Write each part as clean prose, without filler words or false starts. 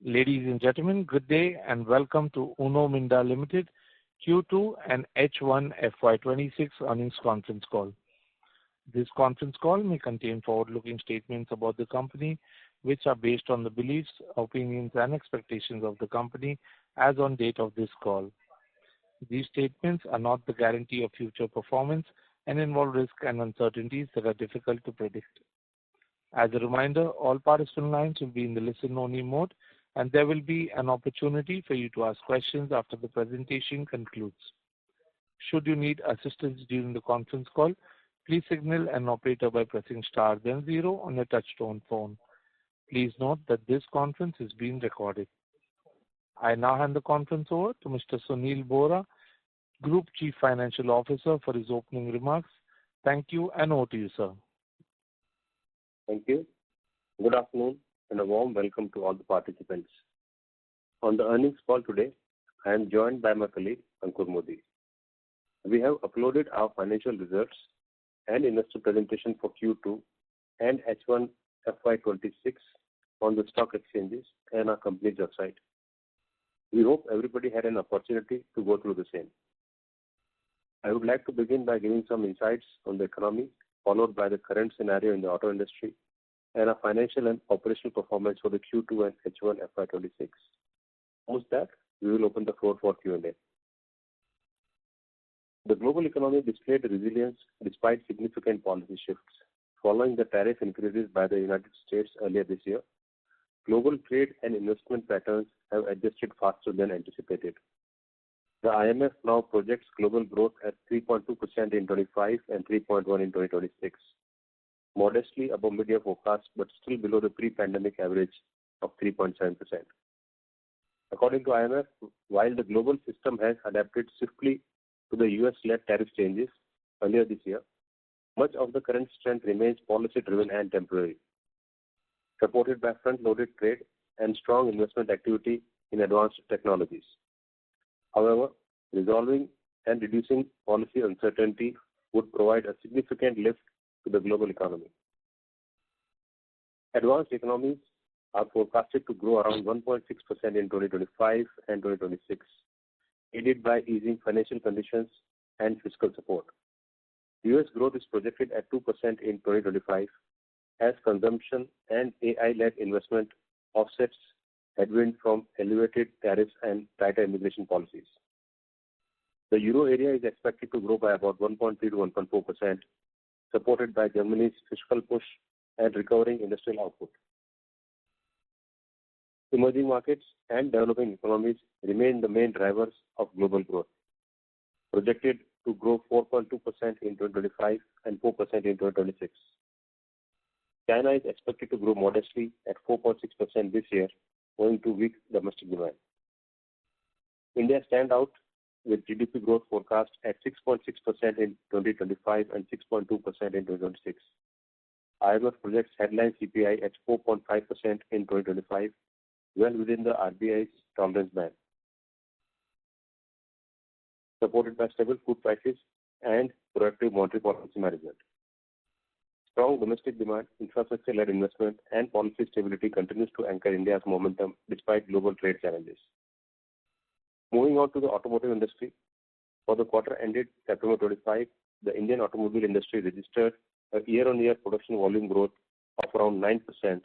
Ladies and gentlemen, good day and welcome to UNOMINDA Ltd Q2 and H1 FY26 earnings conference call. This conference call may contain forward-looking statements about the company, which are based on the beliefs, opinions, and expectations of the company as on date of this call. These statements are not the guarantee of future performance and involve risks and uncertainties that are difficult to predict. As a reminder, all participant lines will be in the listen-only mode, and there will be an opportunity for you to ask questions after the presentation concludes. Should you need assistance during the conference call, please signal an operator by pressing star then 0 on your touch-tone phone. Please note that this conference is being recorded. I now hand the conference over to Mr. Sunil Bohra, Group Chief Financial Officer, for his opening remarks. Thank you, and over to you, sir. Thank you. Good afternoon and a warm welcome to all the participants. On the earnings call today, I am joined by my colleague Ankur Modi. We have uploaded our financial results and investor presentation for Q2 and H1 FY26 on the stock exchanges and our company's website. We hope everybody had an opportunity to go through the same. I would like to begin by giving some insights on the economy, followed by the current scenario in the auto industry, and our financial and operational performance for the Q2 and H1 FY26. Post that, we will open the floor for Q&A. The global economy displayed resilience despite significant policy shifts. Following the tariff increases by the United States earlier this year, global trade and investment patterns have adjusted faster than anticipated. The IMF now projects global growth at 3.2% in 2025 and 3.1% in 2026. Modestly above mid-year forecast, but still below the pre-pandemic average of 3.7%. According to IMF, while the global system has adapted swiftly to the US-led tariff changes earlier this year, much of the current strength remains policy-driven and temporary, supported by front-loaded trade and strong investment activity in advanced technologies. However, resolving and reducing policy uncertainty would provide a significant lift to the global economy. Advanced economies are forecasted to grow around 1.6% in 2025 and 2026, aided by easing financial conditions and fiscal support. US growth is projected at 2% in 2025 as consumption and AI-led investment offsets headwind from elevated tariffs and tighter immigration policies. The euro area is expected to grow by about 1.3 to 1.4%, supported by Germany's fiscal push and recovering industrial output. Emerging markets and developing economies remain the main drivers of global growth, projected to grow 4.2% in 2025 and 4% in 2026. China is expected to grow modestly at 4.6% this year, owing to weak domestic demand. India stands out with GDP growth forecast at 6.6% in 2025 and 6.2% in 2026. IMF projects headline CPI at 4.5% in 2025, well within the RBI's tolerance band, supported by stable food prices and proactive monetary policy management. Strong domestic demand, infrastructure-led investment, and policy stability continues to anchor India's momentum despite global trade challenges. Moving on to the automotive industry, for the quarter ended September 25, the Indian automobile industry registered a year-on-year production volume growth of around 9%,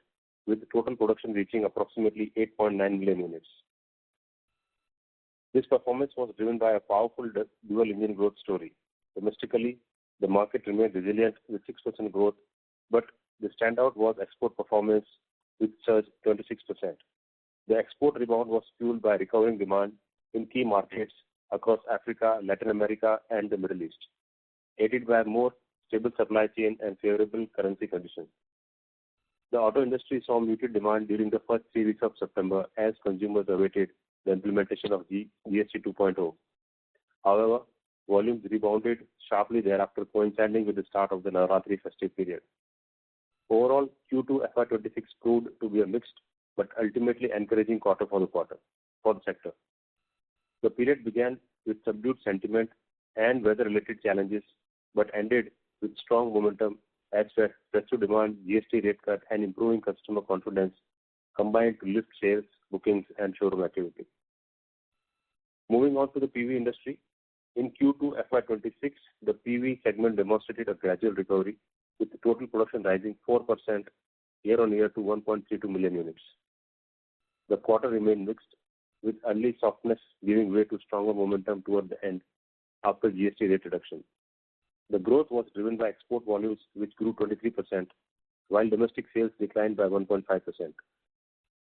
with total production reaching approximately 8.9 million units. This performance was driven by a powerful dual-engine growth story. Domestically, the market remained resilient with 6% growth, but the standout was export performance, which surged 26%. The export rebound was fueled by recovering demand in key markets across Africa, Latin America, and the Middle East, aided by more stable supply chain and favorable currency conditions. The auto industry saw muted demand during the first 3 weeks of September as consumers awaited the implementation of GST 2.0. However, volumes rebounded sharply thereafter, coinciding with the start of the Navratri festive period. Overall, Q2 FY26 proved to be a mixed but ultimately encouraging quarter for the sector. The period began with subdued sentiment and weather-related challenges, but ended with strong momentum as festive demand, GST rate cut, and improving customer confidence combined to lift sales, bookings, and showroom activity. Moving on to the PV industry, in Q2FY26, the PV segment demonstrated a gradual recovery, with the total production rising 4% year-on-year to 1.32 million units. The quarter remained mixed, with early softness giving way to stronger momentum toward the end after GST rate reduction. The growth was driven by export volumes, which grew 23%, while domestic sales declined by 1.5%.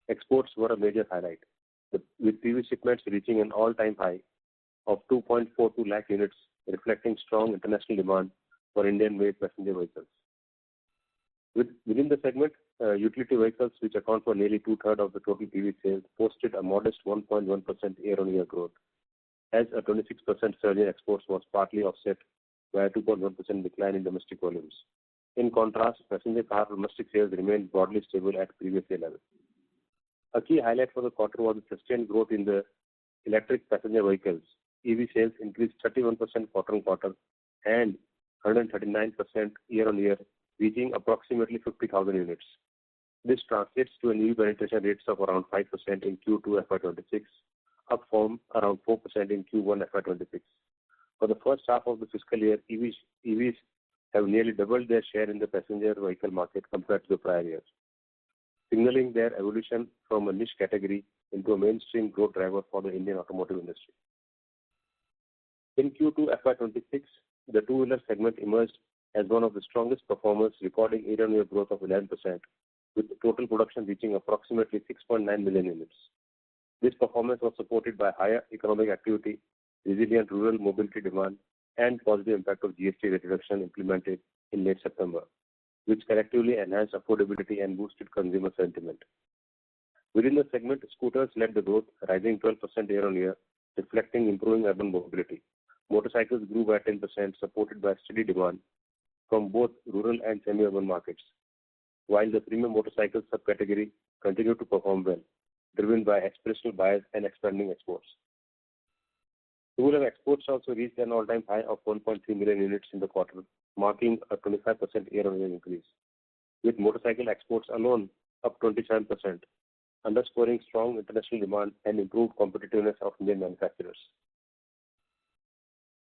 Exports were a major highlight, with PV shipments reaching an all-time high of 2.42 lakh units, reflecting strong international demand for Indian-made passenger vehicles. Within the segment, utility vehicles, which account for nearly two-thirds of the total PV sales, posted a modest 1.1% year-on-year growth, as a 26% surge in exports was partly offset by a 2.1% decline in domestic volumes. In contrast, passenger car domestic sales remained broadly stable at previous year levels. A key highlight for the quarter was the sustained growth in the electric passenger vehicles. EV sales increased 31% quarter-on-quarter and 139% year-on-year, reaching approximately 50,000 units. This translates to an EV penetration rates of around 5% in Q2FY26, up from around 4% in Q1FY26. For the first half of the fiscal year, EVs have nearly doubled their share in the passenger vehicle market compared to the prior years, signaling their evolution from a niche category into a mainstream growth driver for the Indian automotive industry. In Q2FY26, the two-wheeler segment emerged as one of the strongest performers, recording year-on-year growth of 11%, with total production reaching approximately 6.9 million units. This performance was supported by higher economic activity, resilient rural mobility demand, and positive impact of GST rate reduction implemented in late September, which collectively enhanced affordability and boosted consumer sentiment. Within the segment, scooters led the growth, rising 12% year-on-year, reflecting improving urban mobility. Motorcycles grew by 10%, supported by steady demand from both rural and semi-urban markets, while the premium motorcycle subcategory continued to perform well, driven by aspirational buyers and expanding exports. Two-wheeler exports also reached an all-time high of 1.3 million units in the quarter, marking a 25% year-on-year increase, with motorcycle exports alone up 27%, underscoring strong international demand and improved competitiveness of Indian manufacturers.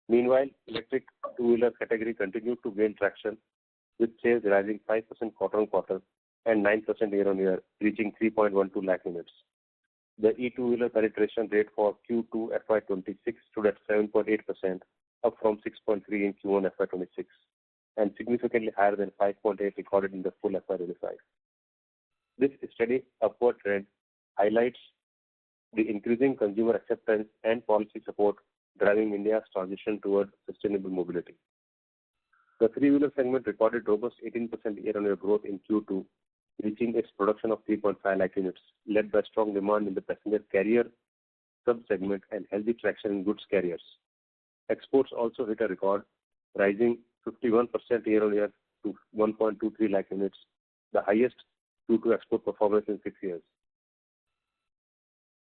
Meanwhile, electric two-wheeler category continued to gain traction, with sales rising 5% quarter-on-quarter and 9% year-on-year, reaching 3.12 lakh units. The e-two-wheeler penetration rate for Q2FY26 stood at 7.8%, up from 6.3% in Q1FY26, and significantly higher than 5.8% recorded in the full FY25. This steady upward trend highlights the increasing consumer acceptance and policy support driving India's transition toward sustainable mobility. The three-wheeler segment recorded robust 18% year-on-year growth in Q2, reaching its production of 3.5 lakh units, led by strong demand in the passenger carrier sub-segment and healthy traction in goods carriers. Exports also hit a record, rising 51% year-on-year to 1.23 lakh units, the highest Q2 export performance in 6 years.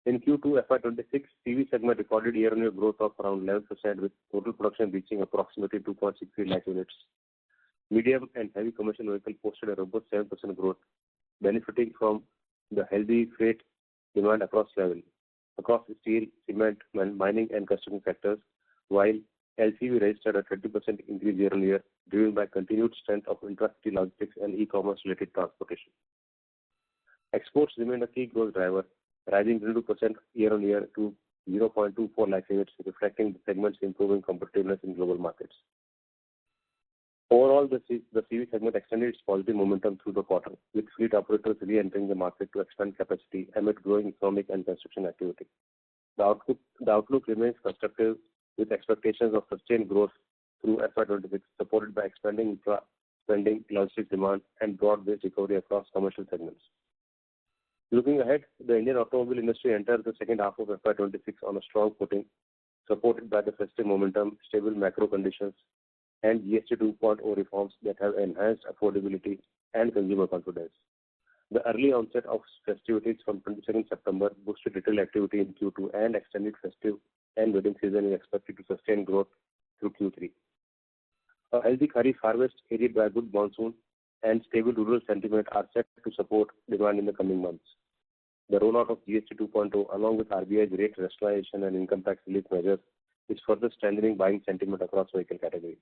In Q2FY26, PV segment recorded year-on-year growth of around 11%, with total production reaching approximately 2.63 lakh units. Medium and heavy commercial vehicle posted a robust 7% growth, benefiting from the healthy freight demand across steel, cement, mining, and construction sectors, while LCV registered a 30% increase year-on-year, driven by continued strength of intracity logistics and e-commerce-related transportation. Exports remained a key growth driver, rising 22% year-on-year to 0.24 lakh units, reflecting the segment's improving competitiveness in global markets. Overall, the CV segment extended its positive momentum through the quarter, with fleet operators re-entering the market to expand capacity amid growing economic and construction activity. The outlook remains constructive, with expectations of sustained growth through FY26, supported by expanding infra spending, logistics demand, and broad-based recovery across commercial segments. Looking ahead, the Indian automobile industry enters the second half of FY26 on a strong footing, supported by the festive momentum, stable macro conditions, and GST 2.0 reforms that have enhanced affordability and consumer confidence. The early onset of festivities from 22nd September boosted retail activity in Q2, and extended festive and wedding season is expected to sustain growth through Q3. A healthy Kharif harvest aided by good monsoon and stable rural sentiment are set to support demand in the coming months. The rollout of GST 2.0 along with RBI's rate rationalization and income tax relief measures is further strengthening buying sentiment across vehicle categories.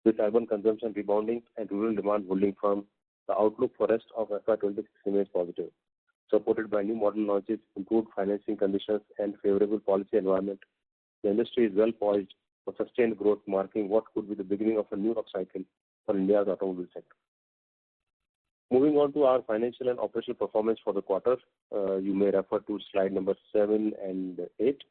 With urban consumption rebounding and rural demand holding firm, the outlook for rest of FY26 remains positive. Supported by new model launches, improved financing conditions, and favorable policy environment, the industry is well poised for sustained growth, marking what could be the beginning of a new upcycle for India's automobile sector. Moving on to our financial and operational performance for the quarter, you may refer to slide number 7 and 8.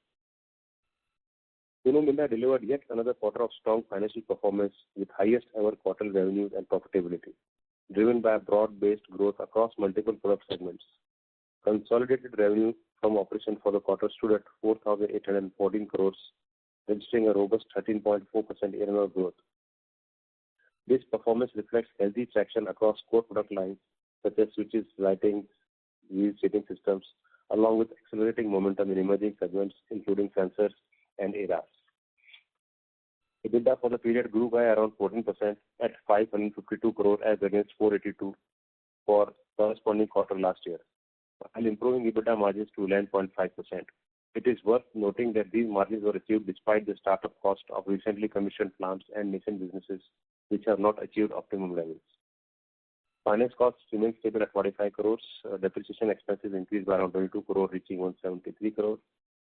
UNOMINDA delivered yet another quarter of strong financial performance with highest ever quarterly revenues and profitability, driven by broad-based growth across multiple product segments. Consolidated revenue from operation for the quarter stood at 4,814 crores, registering a robust 13.4% year-on-year growth. This performance reflects healthy traction across core product lines such as switches, lighting, wheel seating systems, along with accelerating momentum in emerging segments including sensors and ADAS. EBITDA for the period grew by around 14% at 552 crore as against 482 for corresponding quarter last year, while improving EBITDA margins to 11.5%. It is worth noting that these margins were achieved despite the startup cost of recently commissioned plants and nascent businesses which have not achieved optimum levels. Finance costs remain stable at 45 crores. Depreciation expenses increased by around 22 crore, reaching 173 crore,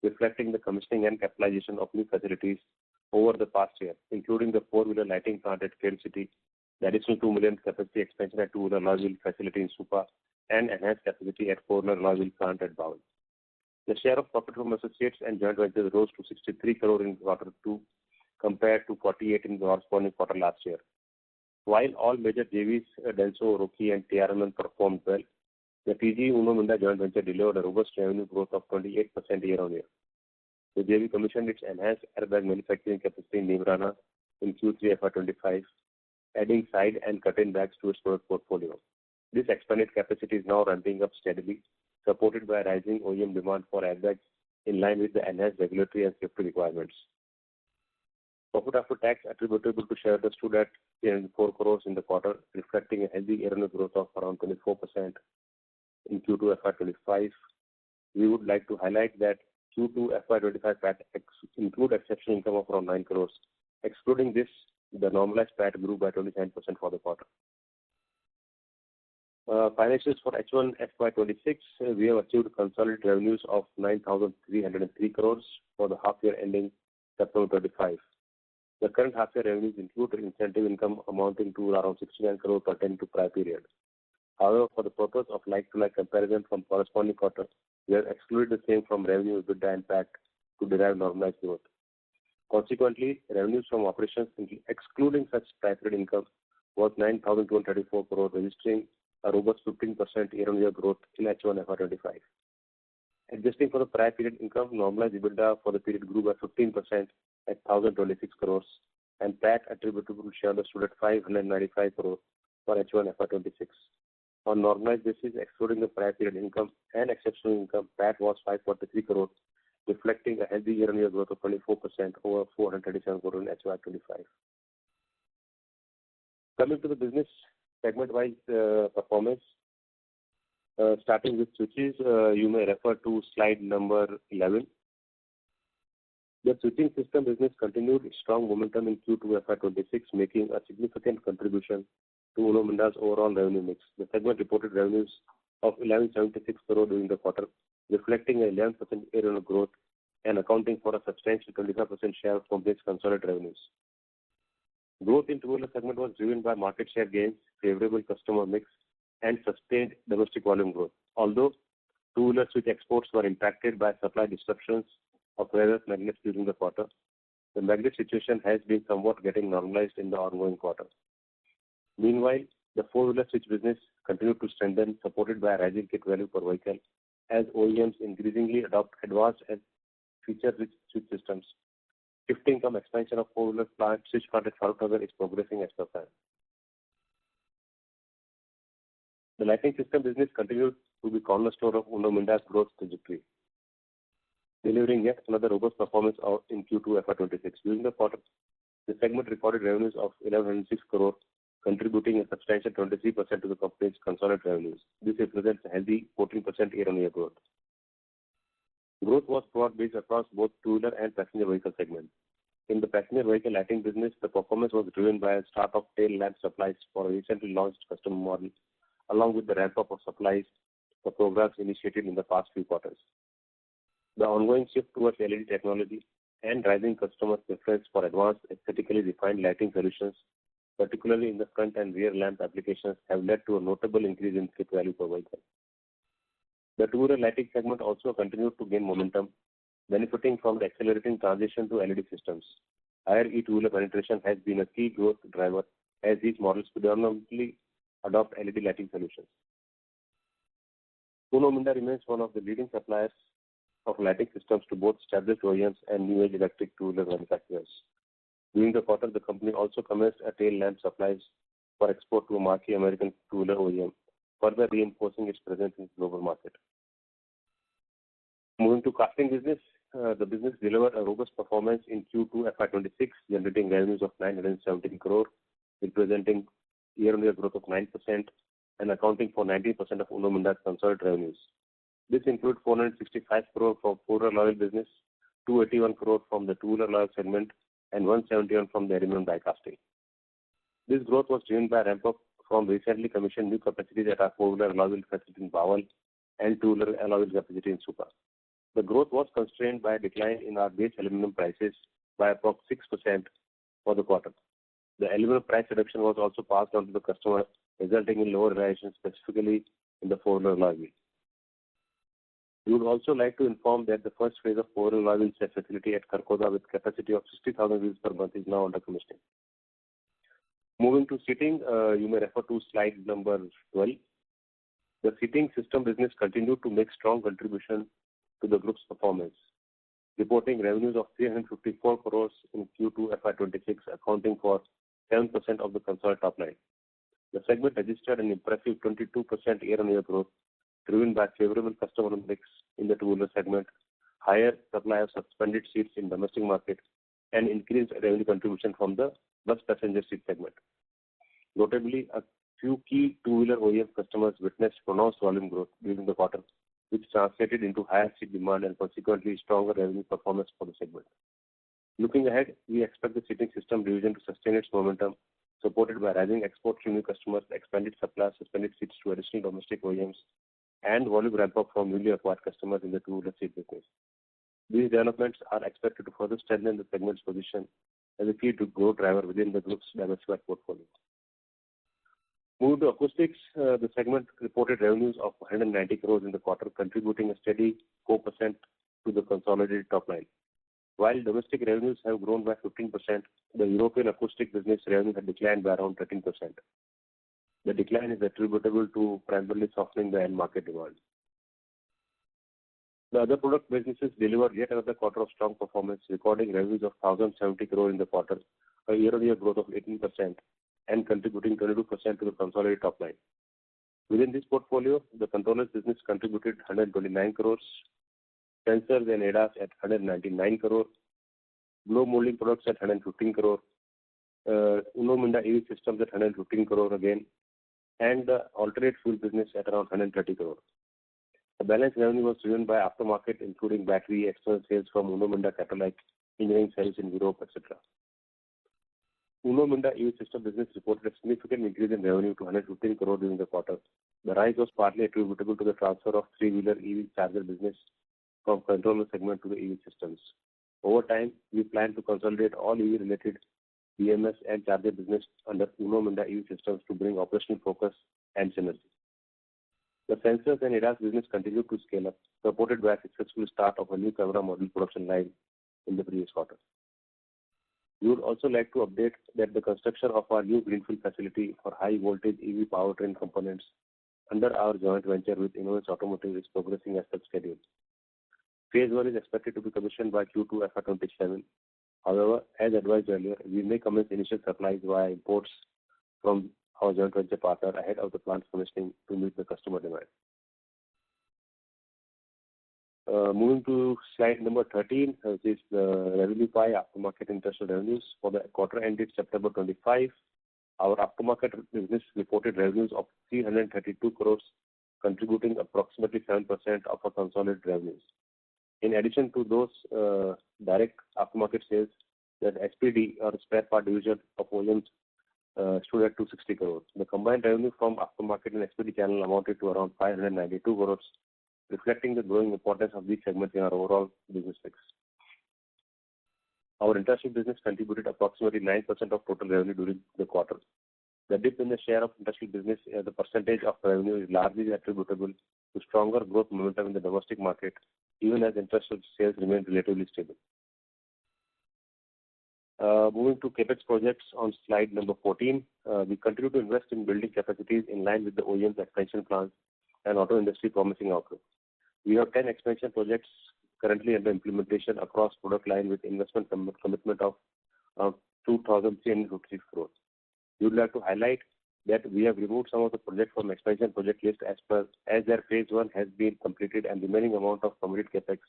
reflecting the commissioning and capitalization of new facilities over the past year, including the four-wheeler lighting plant at Khed City, the additional 2 million capacity expansion at two-wheeler alloy wheel facility in Supa, and enhanced capacity at four-wheeler alloy wheel plant at Bawal. The share of profit from associates and joint ventures rose to 63 crore in quarter 2 compared to 48 in the corresponding quarter last year. While all major JVs, Denso, Roki, and TRMN performed well, the TG UNOMINDA joint venture delivered a robust revenue growth of 28% year-on-year. The JV commissioned its enhanced airbag manufacturing capacity in Neemrana in Q3 FY25, adding side and cut-in bags to its product portfolio. This expanded capacity is now ramping up steadily, supported by rising OEM demand for airbags in line with the enhanced regulatory and safety requirements. Profit after tax attributable to shareholders stood at 304 crores in the quarter, reflecting a healthy year-on-year growth of around 24% in Q2 FY25. We would like to highlight that Q2 FY25 PAT include exceptional income of around 9 crores. Excluding this, the normalized PAT grew by 29% for the quarter. Financials for H1 FY26, we have achieved consolidated revenues of 9,303 crores for the half year ending September 25. The current half year revenues include incentive income amounting to around 69 crore pertaining to prior period. However, for the purpose of like-to-like comparison from corresponding quarter, we have excluded the same from revenue, EBITDA, and PAT to derive normalized growth. Consequently, revenues from operations excluding such prior period income was 9,234 crore, registering a robust 15% year-on-year growth in H1 FY25. Adjusting for the prior period income, normalized EBITDA for the period grew by 15% at 1,026 crores, and PAT attributable to shareholders stood at 595 crores for H1 FY26. On normalized basis, excluding the prior period income and exceptional income, PAT was 543 crores, reflecting a healthy year-on-year growth of 24% over 437 crores in HY25. Coming to the business segment-wise performance, starting with switches, you may refer to slide number 11. The switching system business continued its strong momentum in Q2 FY26, making a significant contribution to UNOMINDA's overall revenue mix. The segment reported revenues of 1176 crore during the quarter, reflecting an 11% year-on-year growth and accounting for a substantial 25% share of company's consolidated revenues. Growth in two-wheeler segment was driven by market share gains, favorable customer mix, and sustained domestic volume growth. Although two-wheeler switch exports were impacted by supply disruptions of various magnets during the quarter, the magnet situation has been somewhat getting normalized in the ongoing quarter. Meanwhile, the four-wheeler switch business continued to strengthen, supported by a rising kit value per vehicle, as OEMs increasingly adopt advanced and feature-rich switch systems. Shifting from expansion of four-wheeler switch plant at Faruknagar is progressing as per plan. The lighting system business continued to be cornerstone of UNOMINDA's growth trajectory, delivering yet another robust performance in Q2 FY26. During the quarter, the segment recorded revenues of 1,106 crore, contributing a substantial 23% to the company's consolidated revenues. This represents a healthy 14% year-on-year growth. Growth was broad-based across both two-wheeler and passenger vehicle segments. In the passenger vehicle lighting business, the performance was driven by a start of tail lamp supplies for a recently launched customer model, along with the ramp-up of supplies for programs initiated in the past few quarters. The ongoing shift towards LED technology and rising customer preference for advanced, aesthetically refined lighting solutions, particularly in the front and rear lamp applications, have led to a notable increase in kit value per vehicle. The two-wheeler lighting segment also continued to gain momentum, benefiting from the accelerating transition to LED systems. Higher e-two-wheeler penetration has been a key growth driver as these models predominantly adopt LED lighting solutions. UNOMINDA remains one of the leading suppliers of lighting systems to both established OEMs and new age electric two-wheeler manufacturers. During the quarter, the company also commenced a tail lamp supplies for export to a marquee American two-wheeler OEM, further reinforcing its presence in the global market. Moving to casting business, the business delivered a robust performance in Q2FY26, generating revenues of 917 crore, representing year-on-year growth of 9% and accounting for 19% of UNOMINDA's consolidated revenues. This includes 465 crore from four-wheeler alloy business, 281 crore from the two-wheeler alloy segment, and 171 from the aluminum die casting. This growth was driven by ramp-up from recently commissioned new capacities at our four-wheeler alloy wheel facility in Bawal and two-wheeler alloy wheel capacity in Supa. The growth was constrained by a decline in our base aluminum prices by approximately 6% for the quarter. The aluminum price reduction was also passed on to the customer, resulting in lower realization, specifically in the four-wheeler alloy wheel. We would also like to inform that the first phase of four-wheeler alloy wheel set facility at Kharkhoda with capacity of 60,000 wheels per month is now under commissioning. Moving to seating, you may refer to slide number 12. The seating system business continued to make strong contribution to the group's performance, reporting revenues of 354 crores in Q2 FY26, accounting for 7% of the consolidated top line. The segment registered an impressive 22% year-on-year growth, driven by favorable customer mix in the two-wheeler segment, higher supply of suspended seats in domestic market, and increased revenue contribution from the bus passenger seat segment. Notably, a few key two-wheeler OEM customers witnessed pronounced volume growth during the quarter, which translated into higher seat demand and consequently stronger revenue performance for the segment. Looking ahead, we expect the seating system division to sustain its momentum, supported by rising exports to new customers, expanded supply of suspended seats to additional domestic OEMs, and volume ramp-up from newly acquired customers in the two-wheeler seat business. These developments are expected to further strengthen the segment's position as a key to growth driver within the group's diversified portfolio. Moving to acoustics, the segment reported revenues of 190 crores in the quarter, contributing a steady 4% to the consolidated top line. While domestic revenues have grown by 15%, the European acoustic business revenue had declined by around 13%. The decline is attributable to primarily softening the end market demand. The other product businesses delivered yet another quarter of strong performance, recording revenues of 1,070 crore in the quarter, a year-on-year growth of 18%, and contributing 22% to the consolidated top line. Within this portfolio, the controllers business contributed 129 crores, sensors and ADAS at 199 crore, blow molding products at 115 crore, UNOMINDA EV systems at 115 crore again, and the alternate fuel business at around 130 crore. The balance revenue was driven by aftermarket, including battery, external sales from UNOMINDA Catalytic, engineering sales in Europe, etc. UNOMINDA EV system business reported a significant increase in revenue to 115 crore during the quarter. The rise was partly attributable to the transfer of three-wheeler EV charger business from controller segment to the EV systems. Over time, we plan to consolidate all EV-related BMS and charger business under UNOMINDA EV systems to bring operational focus and synergy. The sensors and ADAS business continued to scale up, supported by a successful start of a new camera module production line in the previous quarter. We would also like to update that the construction of our new greenfield facility for high voltage EV powertrain components under our joint venture with Innovis Automotive is progressing as per schedule. Phase 1 is expected to be commissioned by Q2 FY27. However, as advised earlier, we may commence initial supplies via imports from our joint venture partner ahead of the plant's commissioning to meet the customer demand. Moving to slide number 13, which is the revenue pie aftermarket interested revenues for the quarter ended September 25. Our aftermarket business reported revenues of 332 crores, contributing approximately 7% of our consolidated revenues. In addition to those direct aftermarket sales, the SPD or spare part division of OEMs stood at 260 crores. The combined revenue from aftermarket and SPD channel amounted to around 592 crores, reflecting the growing importance of these segments in our overall business mix. Our industrial business contributed approximately 9% of total revenue during the quarter. The dip in the share of industrial business as a percentage of revenue is largely attributable to stronger growth momentum in the domestic market, even as industrial sales remain relatively stable. Moving to capex projects on slide number 14, we continue to invest in building capacities in line with the OEM's expansion plans and auto industry promising outlook. We have 10 expansion projects currently under implementation across product line with investment commitment of 2,350 crores. We would like to highlight that we have removed some of the projects from expansion project list as their phase 1 has been completed and remaining amount of committed capex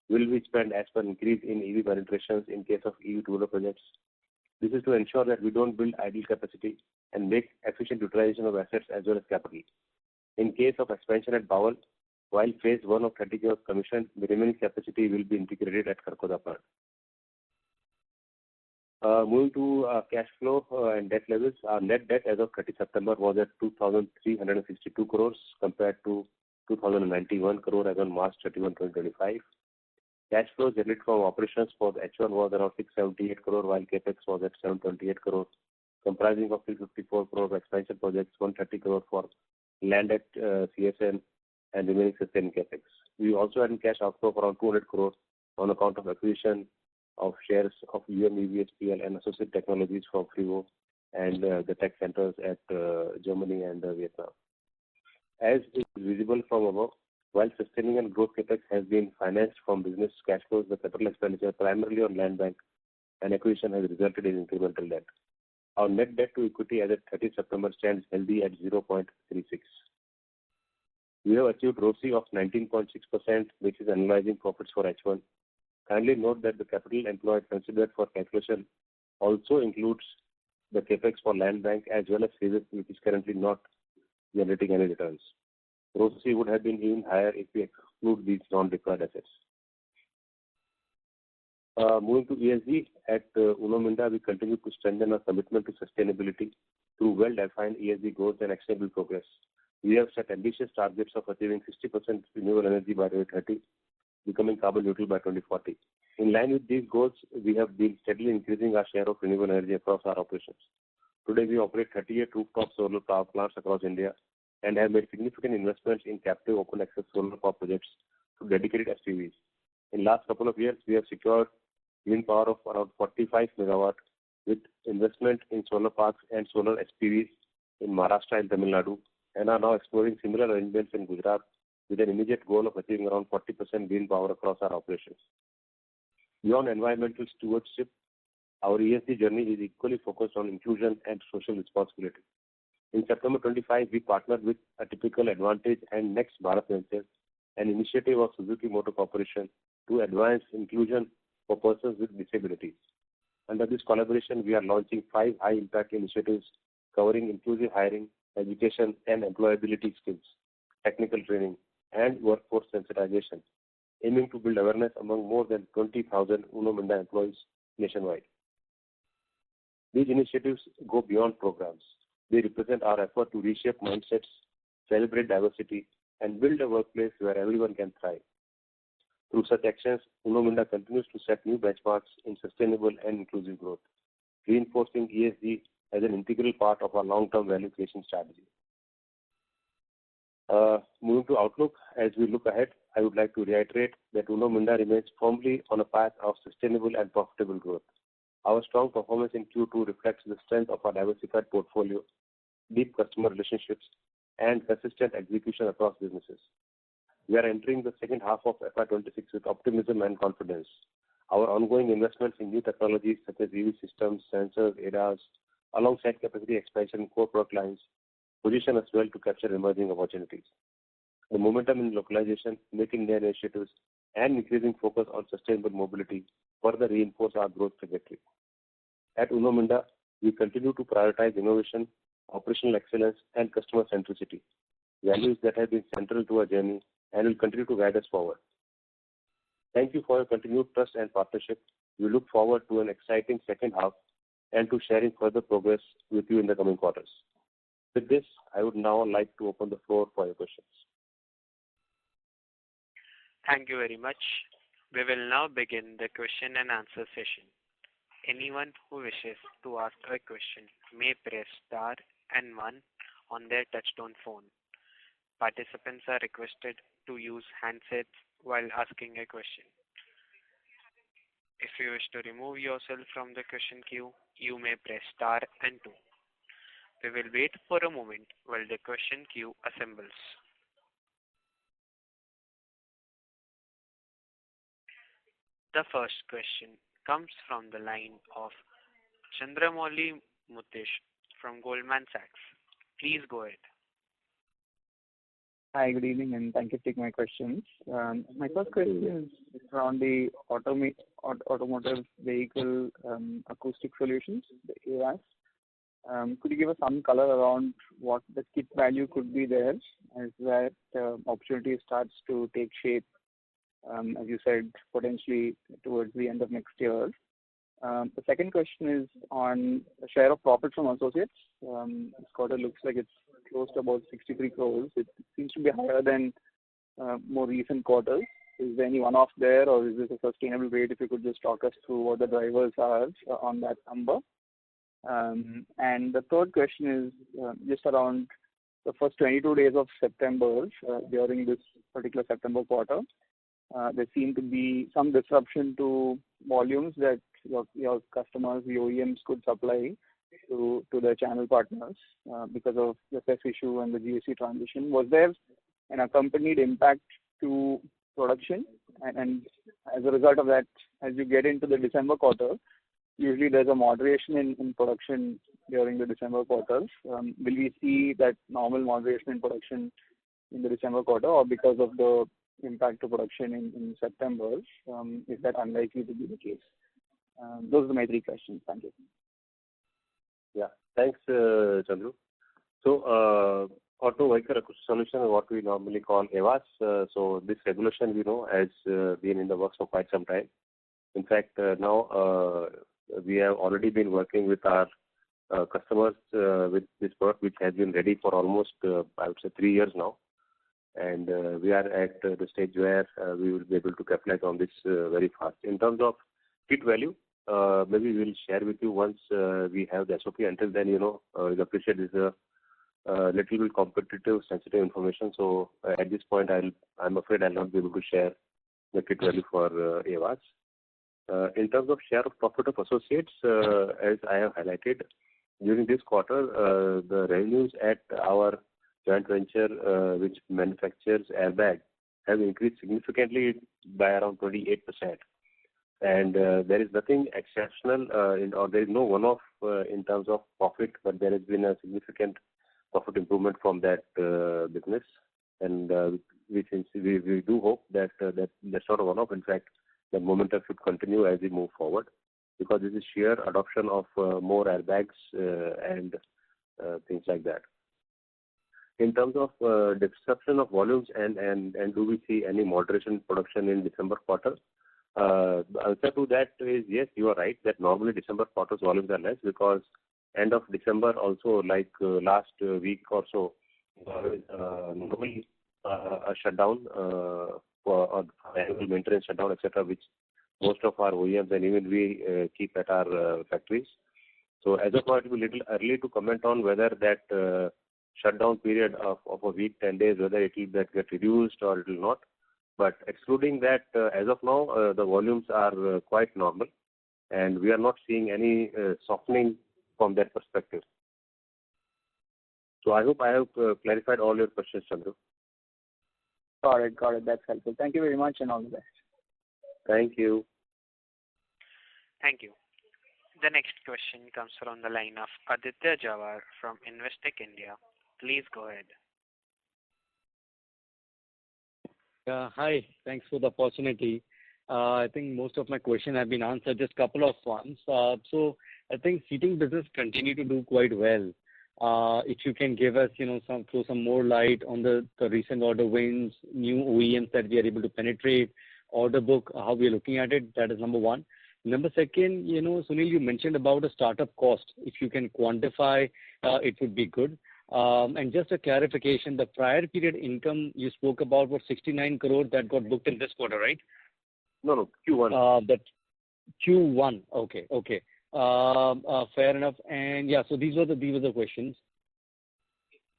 will be spent as per increase in EV penetrations in case of EV two-wheeler projects. This is to ensure that we don't build idle capacity and make efficient utilization of assets as well as capital. In case of expansion at Bawal, while phase 1 of 30 kW commissioned, the remaining capacity will be integrated at Kharkhoda plant. Moving to cash flow and debt levels, our net debt as of 30 September was at 2,362 crores compared to 2,091 crore as on March 31, 2025. Cash flow generated from operations for the H1 was around 678 crore, while capex was at 728 crore, comprising of 354 crore expansion projects, 130 crore for land at CSN, and remaining sustaining capex. We also had a cash outflow of around 200 crore on account of acquisition of shares of UNOMINDA and Associate Technologies from Freevo and the tech centers at Germany and Vietnam. As is visible from above, while sustaining and growth capex has been financed from business cash flows, the capital expenditure primarily on land bank and acquisition has resulted in incremental debt. Our net debt to equity as at 30 September stands healthy at 0.36. We have achieved ROCE of 19.6%, which is analyzing profits for H1. Kindly note that the capital employed considered for calculation also includes the capex for land bank as well as phases which is currently not generating any returns. ROCE would have been even higher if we exclude these non-required assets. Moving to ESG, at UNOMINDA, we continue to strengthen our commitment to sustainability through well-defined ESG goals and actionable progress. We have set ambitious targets of achieving 60% renewable energy by 2030, becoming carbon neutral by 2040. In line with these goals, we have been steadily increasing our share of renewable energy across our operations. Today, we operate 38 rooftop solar power plants across India and have made significant investments in captive open access solar power projects to dedicated SPVs. In last couple of years, we have secured wind power of around 45 megawatt with investment in solar parks and solar SPVs in Maharashtra and Tamil Nadu, and are now exploring similar arrangements in Gujarat with an immediate goal of achieving around 40% wind power across our operations. Beyond environmental stewardship, our ESG journey is equally focused on inclusion and social responsibility. In September 25, we partnered with a typical Advantage and Next Bharat Ventures, an initiative of Suzuki Motor Corporation to advance inclusion for persons with disabilities. Under this collaboration, we are launching 5 high-impact initiatives covering inclusive hiring, education and employability skills, technical training, and workforce sensitization, aiming to build awareness among more than 20,000 UNOMINDA employees nationwide. These initiatives go beyond programs. They represent our effort to reshape mindsets, celebrate diversity, and build a workplace where everyone can thrive. Through such actions, UNOMINDA continues to set new benchmarks in sustainable and inclusive growth, reinforcing ESG as an integral part of our long-term value creation strategy. Moving to outlook, as we look ahead, I would like to reiterate that UNOMINDA remains firmly on a path of sustainable and profitable growth. Our strong performance in Q2 reflects the strength of our diversified portfolio, deep customer relationships, and consistent execution across businesses. We are entering the second half of FY26 with optimism and confidence. Our ongoing investments in new technologies such as EV systems, sensors, ADAS, alongside capacity expansion in core product lines, position us well to capture emerging opportunities. The momentum in localization, Make in India initiatives, and increasing focus on sustainable mobility further reinforce our growth trajectory. At UNOMINDA, We continue to prioritize innovation, operational excellence, and customer centricity, values that have been central to our journey and will continue to guide us forward. Thank you for your continued trust and partnership. We look forward to an exciting second half and to sharing further progress with you in the coming quarters. With this, I would now like to open the floor for your questions. Thank you very much. We will now begin the question and answer session. Anyone who wishes to ask a question may press star and 1 on their touchtone phone. Participants are requested to use handsets while asking a question. If you wish to remove yourself from the question queue, you may press star and 2. We will wait for a moment while the question queue assembles. The first question comes from the line of Chandramouli Muthiah from Goldman Sachs. Please go ahead. Hi, good evening, and thank you for taking my questions. My first question is around the automotive vehicle acoustic solutions, the AVAS. Could you give us some color around what the kit value could be there as that opportunity starts to take shape, as you said, potentially towards the end of next year? The second question is on the share of profit from associates. This quarter looks like it's close to about 63 crores. It seems to be higher than more recent quarters. Is there any one-off there, or is this a sustainable rate? If you could just talk us through what the drivers are on that number. And the third question is just around the first 22 days of September. During this particular September quarter, there seemed to be some disruption to volumes that your customers, the OEMs, could supply to their channel partners because of the CES issue and the GST transition. Was there an accompanied impact to production? And as a result of that, as you get into the December quarter, usually there's a moderation in production during the December quarters. Will we see that normal moderation in production in the December quarter, or because of the impact to production in September, is that unlikely to be the case? Those are my three questions. Thank you. Yeah, thanks, Chandru. So, auto vehicle acoustic solution is what we normally call AVAS. So this regulation, has been in the works for quite some time. In fact, now we have already been working with our customers with this product, which has been ready for almost, I would say, 3 years now. And we are at the stage where we will be able to capitalize on this very fast. In terms of kit value, maybe we'll share with you once we have the SOP. Until then, you'll appreciate this little bit competitive, sensitive information. So at this point, I'm afraid I'll not be able to share the kit value for AVAS. In terms of share of profit of associates, as I have highlighted, during this quarter, the revenues at our joint venture, which manufactures airbag, have increased significantly by around 28%. And there is nothing exceptional, or there is no one-off in terms of profit, but there has been a significant profit improvement from that business. And we do hope that that's not a one-off. In fact, the momentum should continue as we move forward, because this is sheer adoption of more airbags and things like that. In terms of disruption of volumes and do we see any moderation in production in December quarter? The answer to that is yes, you are right, that normally December quarter's volumes are less, because end of December also, like last week or so, normally a shutdown for annual maintenance shutdown, etc., which most of our OEMs and even we keep at our factories. So as of now, it will be a little early to comment on whether that shutdown period of a week, 10 days, whether it will get reduced or it will not. But excluding that, as of now, the volumes are quite normal, and we are not seeing any softening from that perspective. So I hope I have clarified all your questions, Chandru. Got it. That's helpful. Thank you very much, and all the best. Thank you. Thank you. The next question comes from the line of Aditya Jawar from Investec India. Please go ahead. Hi, thanks for the opportunity. I think most of my questions have been answered. Just a couple of ones. So I think seating business continue to do quite well. If you can give us, throw some more light on the recent order wins, new OEMs that we are able to penetrate, order book, how we are looking at it. That is number one. Number second, Sunil, you mentioned about a startup cost. If you can quantify, it would be good. And just a clarification, the prior period income you spoke about was 69 crore that got booked in this quarter, right? No, Q1. That Q1. Okay. Fair enough. And yeah, so these were the questions.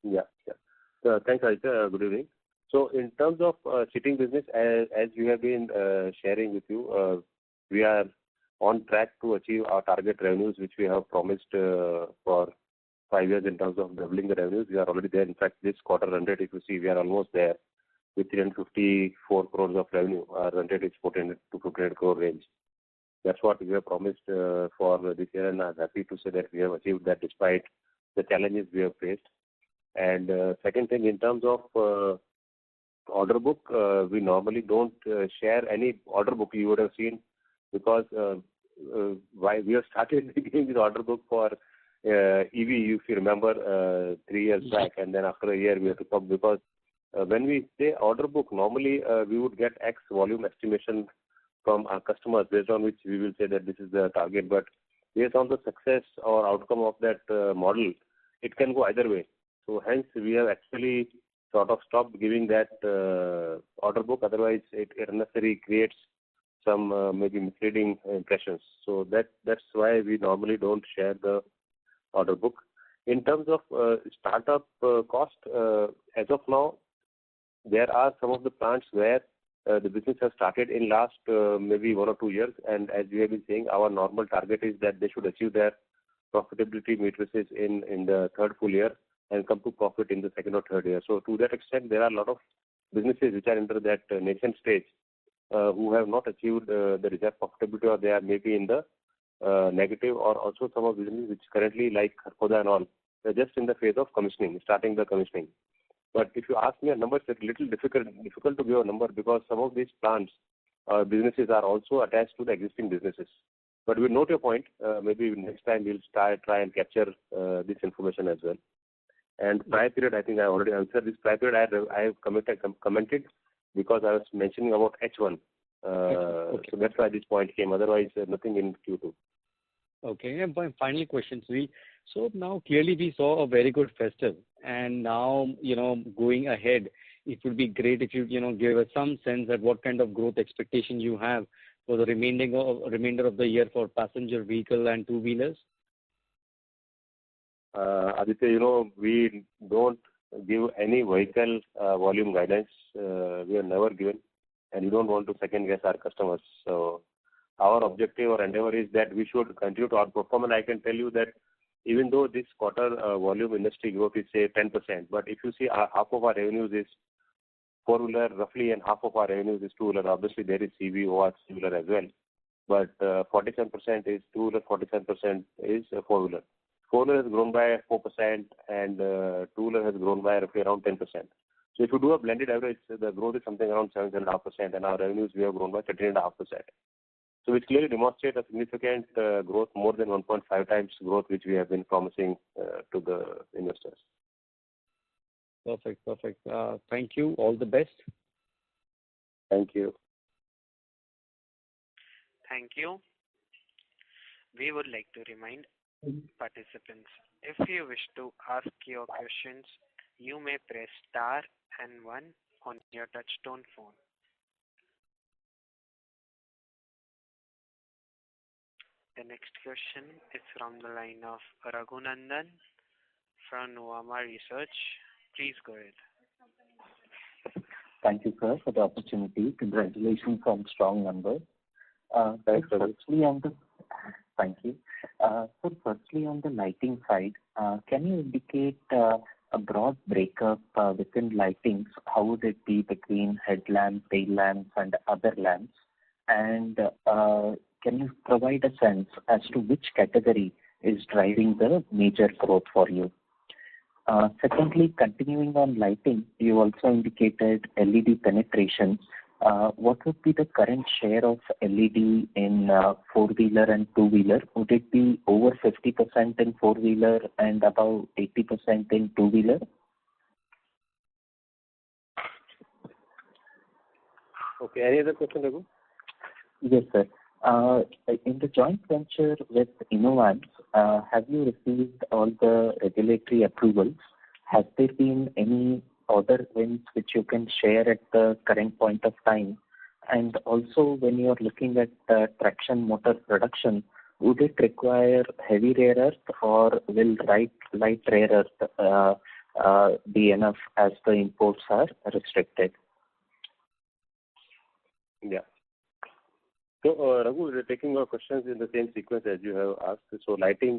Yeah. Thanks, Aditya. Good evening. So in terms of seating business, as we have been sharing with you, we are on track to achieve our target revenues, which we have promised for 5 years in terms of doubling the revenues. We are already there. In fact, this quarter run rate, if you see, we are almost there with 354 crores of revenue. Our run rate is 400 to 500 crore range. That's what we have promised for this year, and I'm happy to say that we have achieved that despite the challenges we have faced. And second thing, in terms of order book, we normally don't share any order book. You would have seen, because why we have started giving this order book for EV, if you remember, 3 years back, and then after a year we have to come, because when we say order book, normally we would get X volume estimation from our customers, based on which we will say that this is the target. But based on the success or outcome of that model, it can go either way. So hence we have actually sort of stopped giving that order book. Otherwise, it unnecessarily creates some maybe misleading impressions. So that's why we normally don't share the order book. In terms of startup cost, as of now, there are some of the plants where the business has started in last maybe 1 or 2 years, and as we have been saying, our normal target is that they should achieve their profitability matrices in the third full year and come to profit in the second or third year. So to that extent, there are a lot of businesses which are under that nascent stage who have not achieved the desired profitability, or they are maybe in the negative, or also some of the businesses which currently, like Kharkhoda and all, they're just in the phase of commissioning, starting the commissioning. But if you ask me a number, it's a little difficult to give a number, because some of these plants, businesses are also attached to the existing businesses. But we note your point. Maybe next time we'll try and capture this information as well. And prior period, I think I already answered this. Prior period, I have commented because I was mentioning about H1. Okay. So that's why this point came. Otherwise, nothing in Q2. Okay. And my final question, Sri. So now clearly we saw a very good festive, and now going ahead, it would be great if you give us some sense at what kind of growth expectation you have for the remainder of the year for passenger vehicle and two-wheelers. Aditya, we don't give any vehicle volume guidance. We have never given, and we don't want to second guess our customers. So our objective or endeavor is that we should continue to outperform. And I can tell you that even though this quarter volume industry growth is say 10%, but if you see half of our revenues is four-wheeler roughly, and half of our revenues is two-wheeler. Obviously there is CV, OR, three-wheeler as well. But 47% is two-wheeler, 47% is four-wheeler. Four-wheeler has grown by 4%, and two-wheeler has grown by roughly around 10%. So if you do a blended average, the growth is something around 7.5%, and our revenues we have grown by 13.5%. So which clearly demonstrates a significant growth, more than 1.5 times growth, which we have been promising to the investors. Perfect. Thank you. All the best. Thank you. Thank you. We would like to remind participants, if you wish to ask your questions, you may press star and 1 on your touchtone phone. The next question is from the line of Raghunandan from Nuvama Research. Please go ahead. Thank you, sir, for the opportunity. Congratulations on strong numbers. Thanks, Thank you. So firstly, on the lighting side, can you indicate a broad breakup within lightings? How would it be between headlamps, tail lamps, and other lamps? And can you provide a sense as to which category is driving the major growth for you? Secondly, continuing on lighting, you also indicated LED penetration. what would be the current share of LED in four-wheeler and two-wheeler? Would it be over 50% in four-wheeler and about 80% in two-wheeler? Okay. Any other question, Raghu? Yes, sir. In the joint venture with Innovance, have you received all the regulatory approvals? Has there been any other wins which you can share at the current point of time? And also, when you are looking at traction motor production, would it require heavy rare earth, or will light rare earth be enough as the imports are restricted? Yeah. So, Raghu, we're taking your questions in the same sequence as you have asked. So, lighting,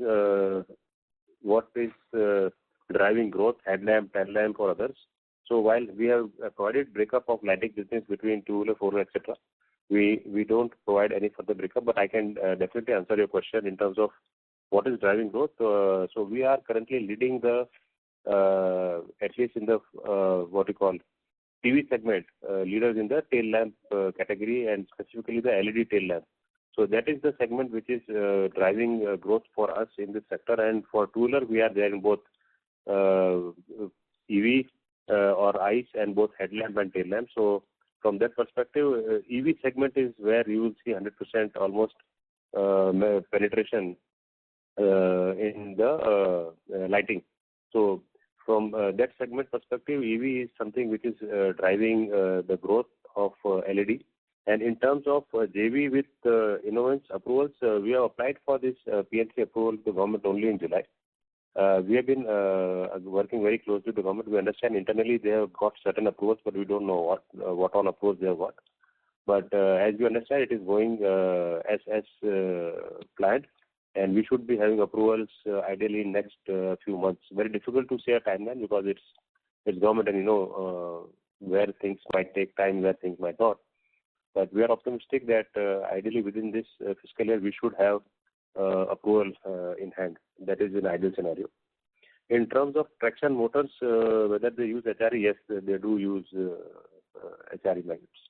what is driving growth, headlamp, tail lamp, or others? So, while we have provided breakup of lighting business between two-wheeler, four-wheeler, etc., we don't provide any further breakup, but I can definitely answer your question in terms of what is driving growth. So, we are currently leading the, at least in the, what we call, TV segment, leaders in the tail lamp category, and specifically the LED tail lamp. So that is the segment which is driving growth for us in this sector. And for two-wheeler, we are there in both EV or ICE and both headlamp and tail lamp. So from that perspective, EV segment is where you will see 100% almost penetration in the lighting. So from that segment perspective, EV is something which is driving the growth of LED. And in terms of JV with Innovance approvals, we have applied for this PNC approval to government only in July. We have been working very closely with the government. We understand internally they have got certain approvals, but we don't know what all approvals they have got. But as we understand, it is going as planned. And we should be having approvals ideally in next few months. Very difficult to say a timeline because it's government, and where things might take time, where things might not. But we are optimistic that ideally within this fiscal year we should have approval in hand. That is an ideal scenario. In terms of traction motors, whether they use HRE, yes, they do use HRE magnets.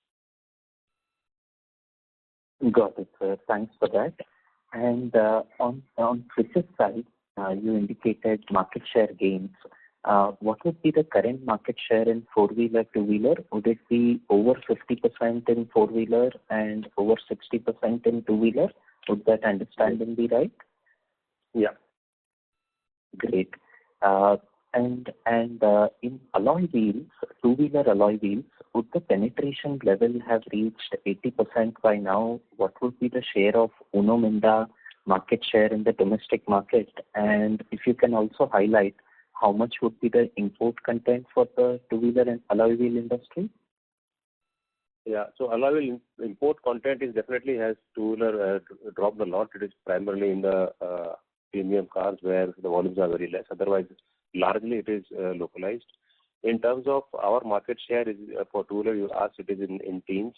Got it, sir. Thanks for that. And on switches side, you indicated market share gains. What would be the current market share in four-wheeler, two-wheeler? Would it be over 50% in four-wheeler and over 60% in two-wheeler? Would that understanding be right? Yeah. Great. And in alloy wheels, two-wheeler alloy wheels, would the penetration level have reached 80% by now? What would be the share of UNOMINDA market share in the domestic market? And if you can also highlight how much would be the import content for the two-wheeler and alloy wheel industry? Yeah, so alloy wheel import content is definitely has two-wheeler dropped a lot. It is primarily in the premium cars where the volumes are very less. Otherwise, largely it is localized. In terms of our market share is for two-wheeler, you asked, it is in teens.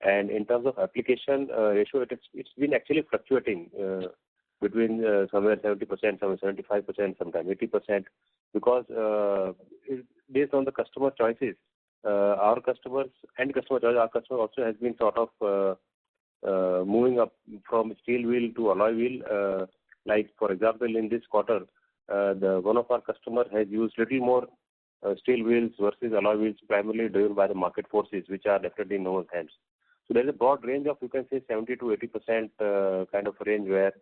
And in terms of application ratio, it's been actually fluctuating between somewhere 70%, somewhere 75%, sometimes 80%, because based on the customer choices, our customers and customer choice, our customer also has been sort of moving up from steel wheel to alloy wheel. Like for example, in this quarter, one of our customers has used little more steel wheels versus alloy wheels, primarily driven by the market forces, which are definitely in our hands. So there's a broad range of, you can say, 70 to 80% kind of range where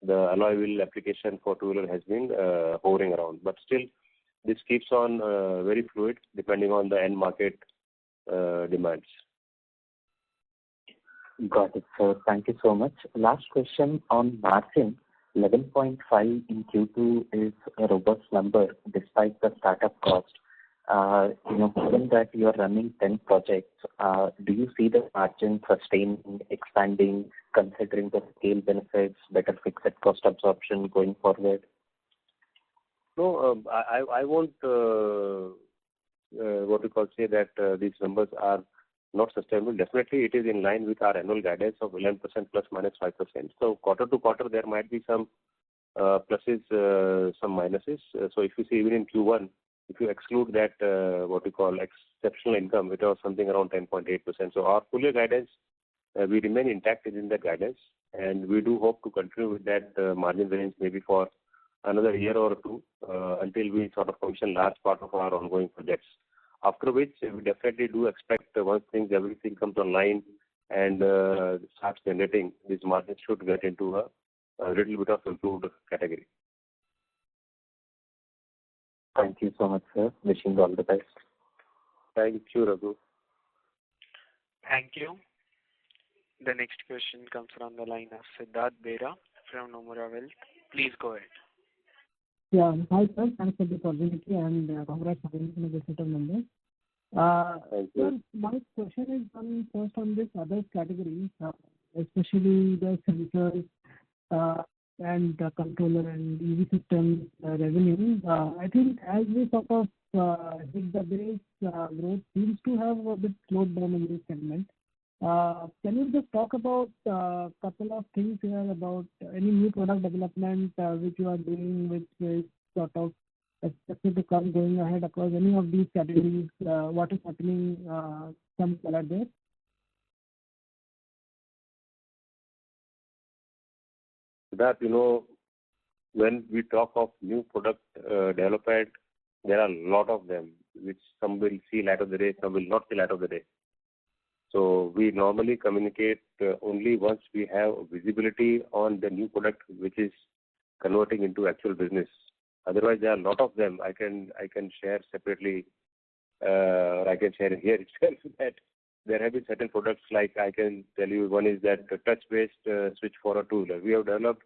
the alloy wheel application for two-wheeler has been hovering around. But still, this keeps on very fluid depending on the end market demands. Got it, sir. Thank you so much. Last question on margin. 11.5 in Q2 is a robust number despite the startup cost. Given that you are running 10 projects, do you see the margin sustaining, expanding, considering the scale benefits, better fixed cost absorption going forward? No, I won't what we call say that these numbers are not sustainable. Definitely, it is in line with our annual guidance of 11% plus minus 5%. So quarter to quarter, there might be some pluses, some minuses. So if you see even in Q1, If you exclude that, what we call exceptional income, it was something around 10.8%. So our full year guidance, we remain intact in that guidance, and we do hope to continue with that margin range maybe for another year or two until we sort of commission large part of our ongoing projects. After which, we definitely do expect once everything comes online and starts generating, these margins should get into a little bit of improved category. Thank you so much, sir. Wishing you all the best. Thank you, Raghu. Thank you. The next question comes from the line of Siddharth Bera from Nomura Wealth. Please go ahead. Yeah, hi sir. Thanks for the opportunity and congrats on the set of numbers. Thank you. Sir, my question is first on this other category, especially the sensors and the controller and EV systems revenue. I think as we sort of hit the base, growth seems to have a bit slowed down in this segment. Can you just talk about a couple of things here about any new product development which you are doing, which is sort of expected to come going ahead across any of these categories? What is happening? Some color there. That, when we talk of new product development, there are a lot of them, which some will see light of the day, some will not see light of the day. So we normally communicate only once we have visibility on the new product which is converting into actual business. Otherwise, there are a lot of them. I can share separately, or I can share here itself that there have been certain products like I can tell you one is that touch-based switch for a two-wheeler. We have developed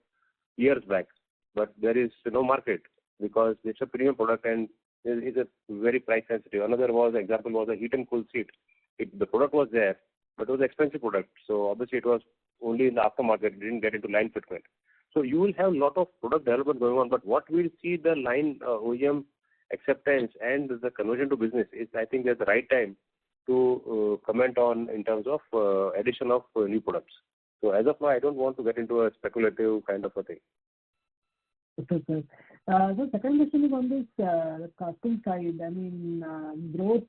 years back, but there is no market because it's a premium product and it is a very price sensitive. Another example was a heat and cool seat. The product was there, but it was an expensive product. So obviously it was only in the aftermarket, it didn't get into line fitment. So you will have a lot of product development going on, but what we'll see the line OEM acceptance and the conversion to business is, I think, at the right time to comment on in terms of addition of new products. So as of now, I don't want to get into a speculative kind of a thing. Okay, sir. The second question is on this casting side. I mean, growth,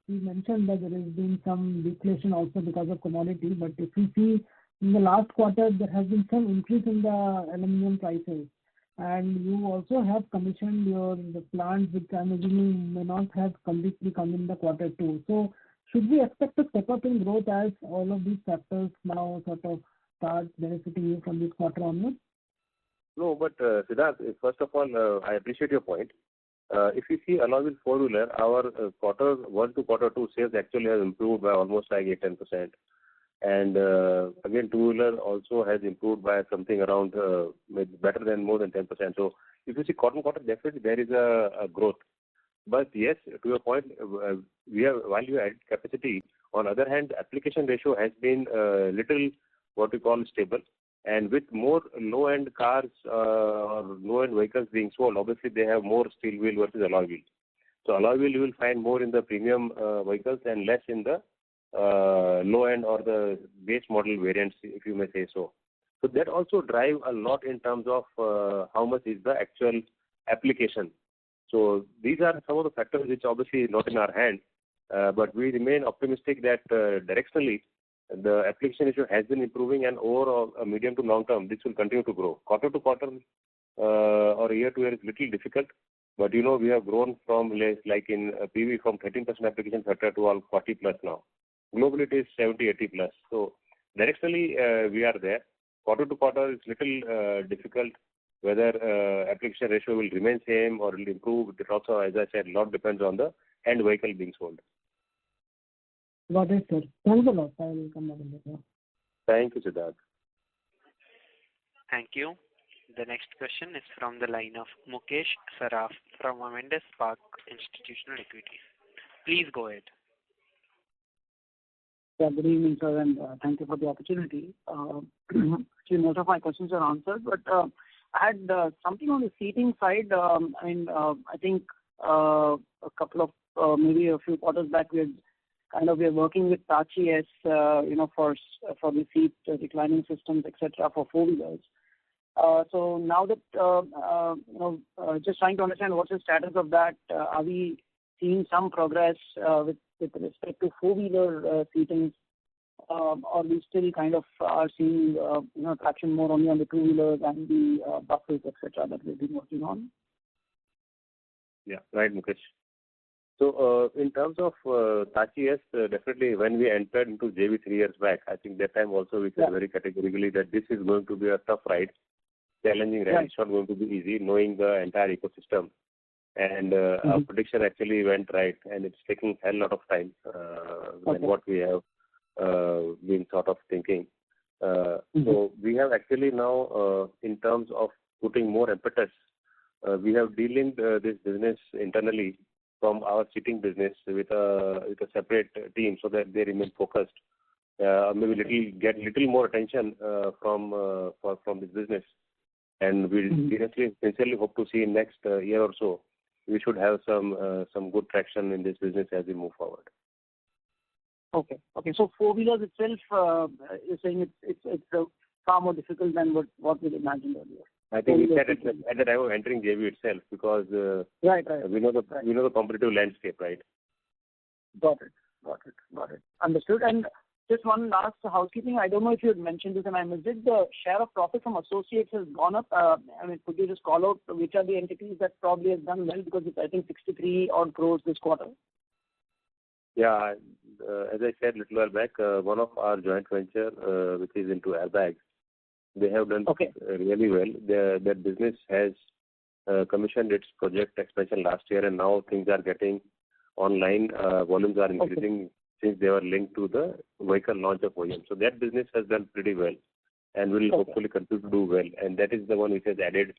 you mentioned that there has been some deflation also because of commodity, but if you see in the last quarter, there has been some increase in the aluminum prices. And you also have commissioned the plant, which I'm assuming may not have completely come in the quarter two. So should we expect a step up in growth as all of these factors now sort of start benefiting you from this quarter onwards? No, but Siddharth, first of all, I appreciate your point. If you see along with four-wheeler, our quarter one to quarter two sales actually has improved by almost like 8-10%. And again, two-wheeler also has improved by something around better than more than 10%. So if you see quarter, definitely there is a growth. But yes, to your point, we have value added capacity. On the other hand, the application ratio has been little what we call stable. And with more low-end cars or low-end vehicles being sold, obviously they have more steel wheel versus alloy wheel. So alloy wheel you will find more in the premium vehicles and less in the low-end or the base model variants, if you may say so. So that also drive a lot in terms of how much is the actual application. So these are some of the factors which obviously is not in our hand, but we remain optimistic that directionally the application issue has been improving, and over a medium to long term, this will continue to grow. Quarter to quarter or year to year is little difficult, but we have grown from like in PV from 13% application factor to all 40 plus now. Globally it is 70, 80 plus. So directionally we are there. Quarter to quarter is little difficult. Whether application ratio will remain same or will improve, it also, as I said, a lot depends on the end vehicle being sold. Got it, sir. Thanks a lot. I will come back in the Thank you, Siddharth. Thank you. The next question is from the line of Mukesh Saraf from Avendus Spark Institutional Equities. Please go ahead. Yeah, good evening, sir, and thank you for the opportunity. Actually, most of my questions are answered, but I had something on the seating side. I think a couple of maybe a few quarters back, we are working with Tachi as for the seat reclining systems, etc. for four-wheelers. So now that, just trying to understand what's the status of that, are we seeing some progress with respect to four-wheeler seating, or we still kind of are seeing traction more only on the two-wheelers and the buses, etc., that we've been working on? Yeah, right, Mukesh. So in terms of Tachi, yes, definitely when we entered into JV 3 years back, I think that time also we said very categorically that this is going to be a tough ride, challenging ride. It's not going to be easy, knowing the entire ecosystem. And our prediction actually went right, and it's taking a lot of time than what we have been sort of thinking. So we have actually now, in terms of putting more impetus, we have delinked this business internally from our seating business with a separate team so that they remain focused. Maybe get little more attention from this business, and we sincerely hope to see in next year or so we should have some good traction in this business as we move forward. Okay. So four-wheelers itself, you're saying it's far more difficult than what we imagined earlier. I think we said at the time of entering JV itself, because we know the competitive landscape, right? Got it. Understood. And just one last housekeeping. I don't know if you had mentioned this and I missed it. The share of profit from associates has gone up. Could you just call out which are the entities that probably has done well, because it's, I think, 63 odd crores this quarter? Yeah, as I said a little while back, one of our joint venture, which is into airbags, they have done really well. That business has commissioned its project expansion last year, and now things are getting online. Volumes are increasing since they were linked to the vehicle launch of OEM. So that business has done pretty well and will hopefully continue to do well. And that is the one which has added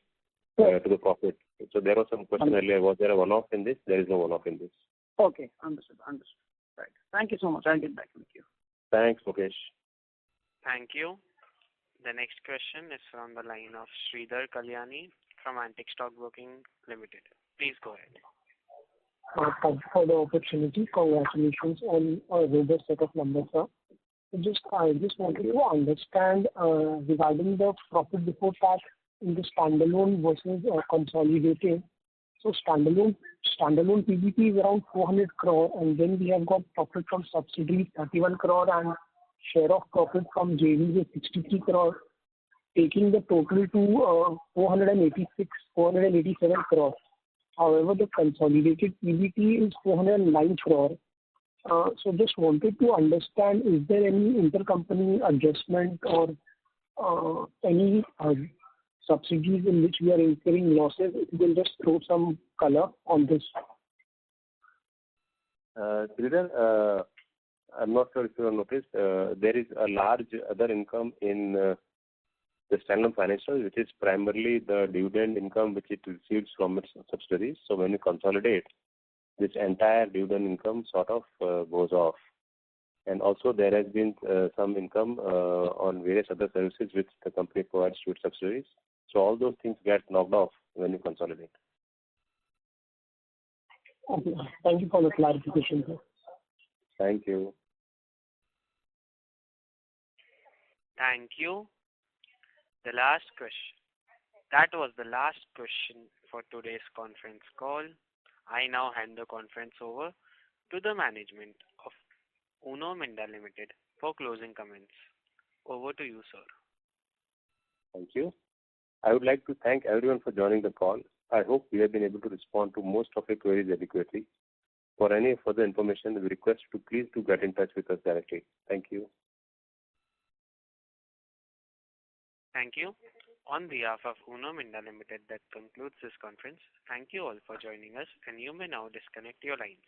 to the profit. So there was some question earlier, was there a one-off in this? There is no one-off in this. Okay, understood. Right. Thank you so much. I'll get back with you. Thanks, Mukesh. Thank you. The next question is from the line of Sridhar Kalyani from Antique Stock Broking Limited. Please go ahead. Thank you for the opportunity. Congratulations on a robust set of numbers, sir. I just wanted to understand regarding the profit before tax in the standalone versus consolidated. So standalone PBT is around 400 crore, and then we have got profit from subsidiaries 31 crore and share of profit from JVs is 63 crore, taking the total to 487 crore. However, the consolidated PBT is 409 crore. So just wanted to understand, is there any intercompany adjustment or any subsidies in which we are incurring losses? If you can just throw some color on this. Sridhar, I'm not sure if you have noticed, there is a large other income in the standalone financials, which is primarily the dividend income which it receives from its subsidiaries. So when you consolidate, this entire dividend income sort of goes off. And also there has been some income on various other services which the company provides to its subsidiaries. So all those things get knocked off when you consolidate. Okay. Thank you for the clarification, sir. Thank you. Thank you. The last question. That was the last question for today's conference call. I now hand the conference over to the management of UNOMINDA Limited for closing comments. Over to you, sir. Thank you. I would like to thank everyone for joining the call. I hope we have been able to respond to most of your queries adequately. For any further information, we request you to please do get in touch with us directly. Thank you. Thank you. On behalf of UNOMINDA Limited, that concludes this conference. Thank you all for joining us, and you may now disconnect your lines.